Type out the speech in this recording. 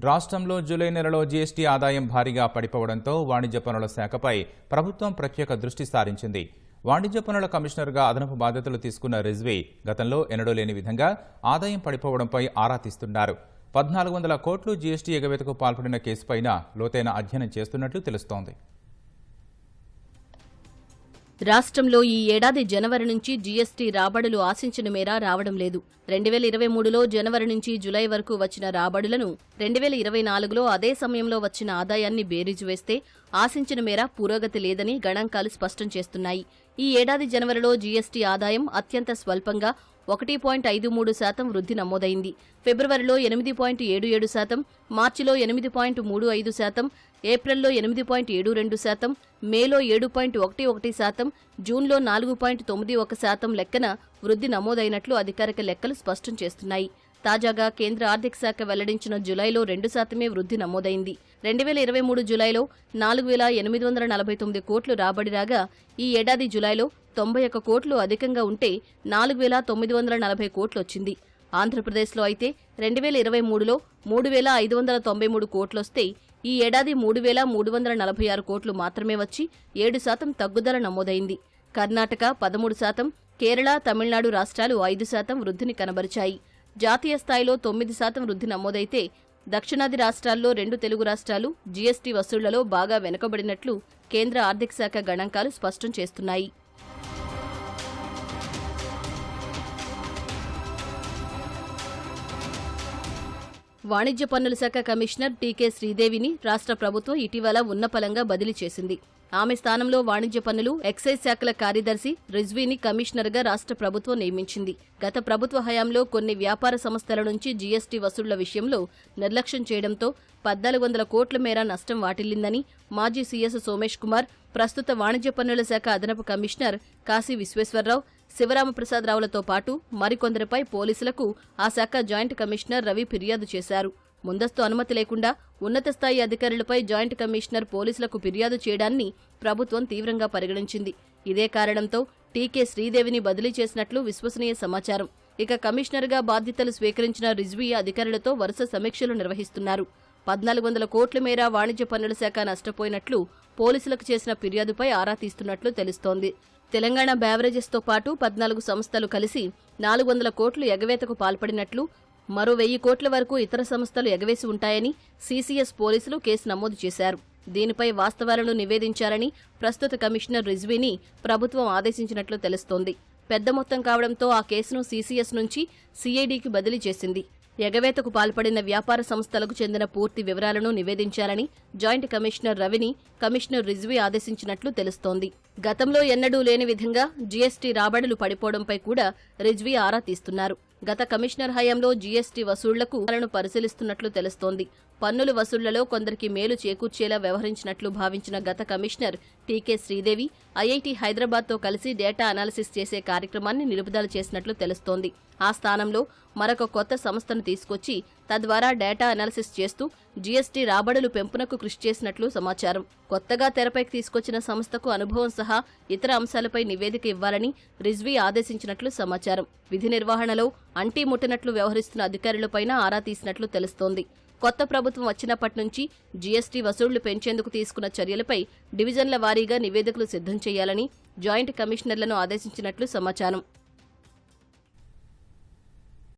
రాష్ట్రంలో జూలై నెలలో జీఎస్టీ ఆదాయం భారీగా పడిపోవడంతో వాణిజ్య పన్నుల శాఖపై ప్రభుత్వం ప్రత్యేక దృష్టి సారించింది. వాణిజ్య పన్నుల కమిషనర్గా అదనపు బాధ్యతలు తీసుకున్న రిజ్వీ గతంలో ఎన్నడూ లేని విధంగా ఆదాయం పడిపోవడంపై ఆరా తీస్తున్నారు. 1400 కోట్లు జీఎస్టీ ఎగవేతకు పాల్పడిన కేసుపైన లోతైన అధ్యయనం చేస్తున్నట్లు తెలుస్తోంది. రాష్ట్రంలో ఈ ఏడాది జనవరి నుంచి జీఎస్టీ రాబడులు ఆశించిన మేర రావడం లేదు. 2023లో జనవరి నుంచి జులై వరకు వచ్చిన రాబడులను 2024లో అదే సమయంలో వచ్చిన ఆదాయాన్ని బేరీజు వేస్తే ఆశించిన మేర పురోగతి లేదని గణాంకాలు స్పష్టం చేస్తున్నాయి. ఈ ఏడాది జనవరిలో జీఎస్టీ ఆదాయం అత్యంత స్వల్పంగా 1.53% వృద్ధి నమోదైంది. ఫిబ్రవరిలో 8.77%, మార్చిలో 8.35%, ఏప్రిల్లో 8.72%, మేలో 7.11%, జూన్లో 4.91% లెక్కన వృద్ధి నమోదైనట్లు అధికారిక లెక్కలు స్పష్టం చేస్తున్నాయి. తాజాగా కేంద్ర ఆర్థిక శాఖ వెల్లడించిన జులైలో 2% వృద్ధి నమోదైంది. 2023 జులైలో 4,849 కోట్లు రాబడి రాగా ఈ ఏడాది జులైలో 91 కోట్లు అధికంగా ఉంటే 4,940 కోట్లొచ్చింది. ఆంధ్రప్రదేశ్లో అయితే 2023లో 3,593 కోట్లొస్తే ఈ ఏడాది 3,346 కోట్లు మాత్రమే వచ్చి 7% తగ్గుదల నమోదైంది. కర్ణాటక 13%, కేరళ, తమిళనాడు రాష్ట్రాలు 5% వృద్ధిని కనబరిచాయి. జాతీయ స్థాయిలో 9% వృద్ధి నమోదైతే దక్షిణాది రాష్ట్రాల్లో 2 తెలుగు రాష్ట్రాలు జీఎస్టీ వసూళ్లలో బాగా వెనుకబడినట్లు కేంద్ర ఆర్థిక శాఖ గణాంకాలు స్పష్టం చేస్తున్నాయి. వాణిజ్య పన్నుల శాఖ కమిషనర్ టీకే శ్రీదేవిని రాష్ట్ర ప్రభుత్వం ఇటీవల ఉన్నపలంగా బదిలీ చేసింది. ఆమె స్థానంలో వాణిజ్య పన్నులు, ఎక్సైజ్ శాఖల కార్యదర్శి రిజ్వీని కమిషనర్గా రాష్ట్ర ప్రభుత్వం నియమించింది. గత ప్రభుత్వ హయాంలో కొన్ని వ్యాపార సంస్థల నుంచి జీఎస్టీ వసూళ్ల విషయంలో నిర్లక్ష్యం చేయడంతో 1,400 కోట్ల మేర నష్టం వాటిల్లిందని మాజీ సీఎస్ సోమేష్ కుమార్, ప్రస్తుత వాణిజ్య పన్నుల శాఖ అదనపు కమిషనర్ కాశీ విశ్వేశ్వరరావు, శివరామప్రసాదరావులతో పాటు మరికొందరిపై పోలీసులకు ఆ శాఖ జాయింట్ కమిషనర్ రవి ఫిర్యాదు చేశారు. ముందస్తు అనుమతి లేకుండా ఉన్నత స్థాయి అధికారులపై జాయింట్ కమిషనర్ పోలీసులకు ఫిర్యాదు చేయడాన్ని ప్రభుత్వం తీవ్రంగా పరిగణించింది. ఇదే కారణంతో టీకే శ్రీదేవిని బదిలీ చేసినట్లు విశ్వసనీయ సమాచారం. ఇక కమిషనర్గా బాధ్యతలు స్వీకరించిన రిజ్వీ అధికారులతో వరుస సమీక్షలు నిర్వహిస్తున్నారు. 1,400 కోట్ల మేర వాణిజ్య పన్నుల శాఖ నష్టపోయినట్లు పోలీసులకు చేసిన ఫిర్యాదుపై ఆరా తీస్తున్నట్లు తెలుస్తోంది. తెలంగాణ బ్యావరేజెస్తో పాటు 14 సంస్థలు కలిసి 400 కోట్లు ఎగవేతకు పాల్పడినట్లు, మరో 1,000 కోట్ల వరకు ఇతర సంస్థలు ఎగవేసి ఉంటాయని సీసీఎస్ పోలీసులు కేసు నమోదు చేశారు. దీనిపై వాస్తవాలను నివేదించాలని ప్రస్తుత కమిషనర్ రిజ్వీని ప్రభుత్వం ఆదేశించినట్లు తెలుస్తోంది. పెద్ద మొత్తం కావడంతో ఆ కేసును సీసీఎస్ నుంచి సీఐడీకి బదిలీ చేసింది. ఎగవేతకు పాల్పడిన వ్యాపార సంస్థలకు చెందిన పూర్తి వివరాలను నివేదించాలని జాయింట్ కమిషనర్ రవిని కమిషనర్ రిజ్వీ ఆదేశించినట్లు తెలుస్తోంది. గతంలో ఎన్నడూ లేని విధంగా జీఎస్టీ రాబడులు పడిపోవడంపై కూడా రిజ్వీ ఆరా తీస్తున్నారు. గత కమిషనర్ హయాంలో జీఎస్టీ వసూళ్లకు పరిశీలిస్తున్నట్లు తెలుస్తోంది. పన్నుల వసూళ్లలో కొందరికి మేలు చేకూర్చేలా వ్యవహరించినట్లు భావించిన గత కమిషనర్ టీకే శ్రీదేవి ఐఐటీ హైదరాబాద్తో కలిసి డేటా అనాలిసిస్ చేసే కార్యక్రమాన్ని నిలుపుదల చేసినట్లు తెలుస్తోంది. ఆ స్థానంలో మరొక కొత్త సంస్థను తీసుకొచ్చి తద్వారా డేటా అనాలిసిస్ చేస్తూ జీఎస్టీ రాబడులు పెంపునకు కృషి చేసినట్లు సమాచారం. కొత్తగా తెరపైకి తీసుకొచ్చిన సంస్థకు అనుభవం సహా ఇతర అంశాలపై నివేదిక ఇవ్వాలని రిజ్వీ ఆదేశించినట్లు సమాచారం. విధి నిర్వహణలో అంటీ ముట్టనట్లు వ్యవహరిస్తున్న అధికారులపైన ఆరా తీసినట్లు తెలుస్తోంది. కొత్త ప్రభుత్వం వచ్చినప్పటి నుంచి జీఎస్టీ వసూళ్లు పెంచేందుకు తీసుకున్న చర్యలపై డివిజన్ల వారీగా నివేదికలు సిద్ధం చేయాలని జాయింట్ కమిషనర్లను ఆదేశించినట్లు సమాచారం.